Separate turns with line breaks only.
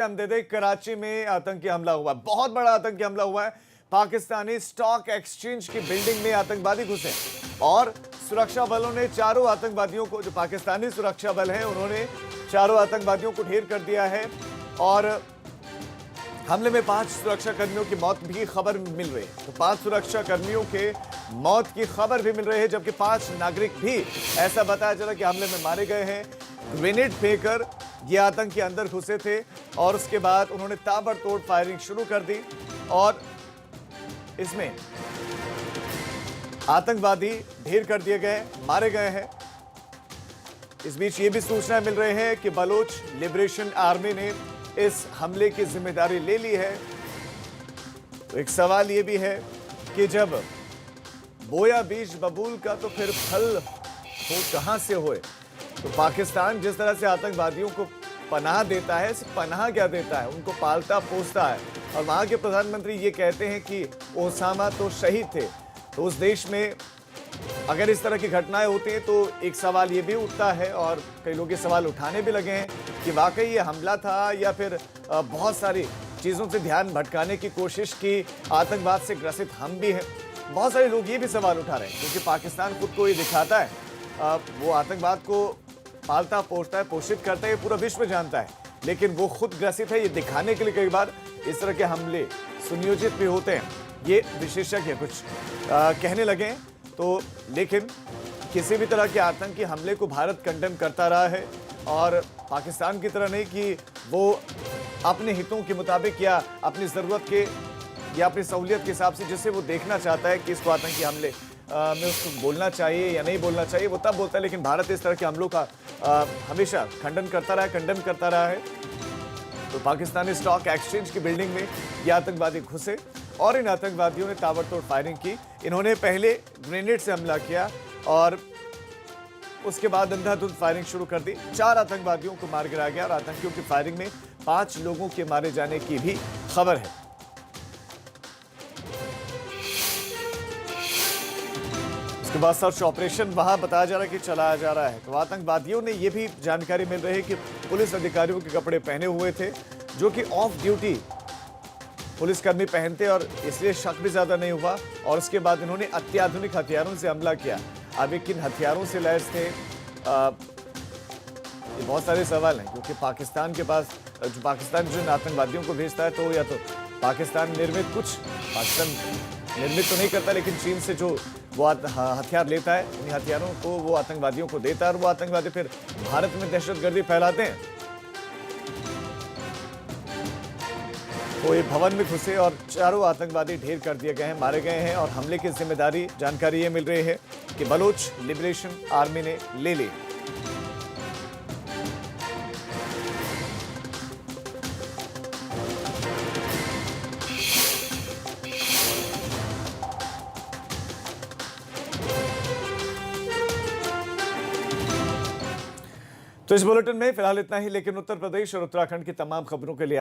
हम दे दें, कराची में आतंकी हमला हुआ, बहुत बड़ा आतंकी हमला हुआ है। पाकिस्तानी स्टॉक एक्सचेंज की बिल्डिंग में आतंकवादी घुसे और सुरक्षा बलों ने चारों आतंकवादियों को, जो पाकिस्तानी सुरक्षा बल हैं, उन्होंने चारों आतंकवादियों को ढेर कर दिया है और हमले में 5 सुरक्षा कर्मियों की मौत की खबर मिल रही है। तो 5 सुरक्षा कर्मियों के मौत की खबर भी मिल रही है, जबकि 5 नागरिक भी ऐसा बताया जा रहा है कि हमले में मारे गए हैं। ग्रेनेड फेंकर ये आतंकी अंदर घुसे थे और उसके बाद उन्होंने ताबड़तोड़ फायरिंग शुरू कर दी और इसमें आतंकवादी ढेर कर दिए गए, मारे गए हैं। इस बीच ये भी सूचना मिल रही है कि बलोच लिबरेशन आर्मी ने इस हमले की जिम्मेदारी ले ली है। तो एक सवाल ये भी है कि जब बोया बीज बबूल का तो फिर फल हो कहां से होए। तो पाकिस्तान जिस तरह से आतंकवादियों को पनाह देता है, सिर्फ पनाह क्या देता है, उनको पालता पोसता है। और वहां के प्रधानमंत्री ये कहते हैं कि ओसामा तो शहीद थे। तो उस देश में अगर इस तरह की घटनाएं होती हैं तो एक सवाल ये भी उठता है और कई लोग ये सवाल उठाने भी लगे हैं कि वाकई ये हमला था या फिर बहुत सारी चीज़ों से ध्यान भटकाने की कोशिश की, आतंकवाद से ग्रसित हम भी हैं। बहुत सारे लोग ये भी सवाल उठा रहे हैं क्योंकि पाकिस्तान खुद को ये दिखाता है, वो आतंकवाद को पालता पोसता है, पोषित करता है, ये पूरा विश्व जानता है, लेकिन वो खुद ग्रसित है ये दिखाने के लिए कई बार इस तरह के हमले सुनियोजित भी होते हैं। ये विशेषज्ञ कुछ कहने लगे हैं। तो लेकिन किसी भी तरह के आतंकी हमले को भारत कंडेम करता रहा है और पाकिस्तान की तरह नहीं कि वो अपने हितों के मुताबिक या अपनी ज़रूरत के या अपनी सहूलियत के हिसाब से जिसे वो देखना चाहता है कि इसको आतंकी हमले में उसको बोलना चाहिए या नहीं बोलना चाहिए, वो तब बोलता है। लेकिन भारत इस तरह के हमलों का हमेशा खंडन करता रहा है, कंडेम करता रहा है। तो पाकिस्तानी स्टॉक एक्सचेंज की बिल्डिंग में ये आतंकवादी घुसे और इन आतंकवादियों ने ताबड़तोड़ फायरिंग की। इन्होंने पहले ग्रेनेड से हमला किया और उसके बाद अंधाधुंध फायरिंग शुरू कर दी। 4 आतंकवादियों को मार गिराया गया और आतंकियों की फायरिंग में 5 लोगों के मारे जाने की भी खबर है। उसके बाद सर्च ऑपरेशन वहां बताया जा रहा है कि चलाया जा रहा है। तो आतंकवादियों ने यह भी जानकारी मिल रही है कि पुलिस अधिकारियों के कपड़े पहने हुए थे, जो कि ऑफ ड्यूटी पुलिसकर्मी पहनते और इसलिए शक भी ज्यादा नहीं हुआ। और उसके बाद इन्होंने अत्याधुनिक हथियारों से हमला किया। अब किन हथियारों से लैस थे, ये बहुत सारे सवाल हैं क्योंकि पाकिस्तान के पास जो पाकिस्तान जिन आतंकवादियों को भेजता है तो या तो पाकिस्तान निर्मित, कुछ पाकिस्तान निर्मित तो नहीं करता, लेकिन चीन से जो वो हथियार लेता है, इन हथियारों को वो आतंकवादियों को देता है और वो आतंकवादी फिर भारत में दहशतगर्दी फैलाते हैं। वो ये भवन में घुसे और चारों आतंकवादी ढेर कर दिए गए हैं, मारे गए हैं और हमले की जिम्मेदारी जानकारी ये मिल रही है कि बलोच लिबरेशन आर्मी ने ले ली। तो इस बुलेटिन में फिलहाल इतना ही, लेकिन उत्तर प्रदेश और उत्तराखंड की तमाम खबरों के लिए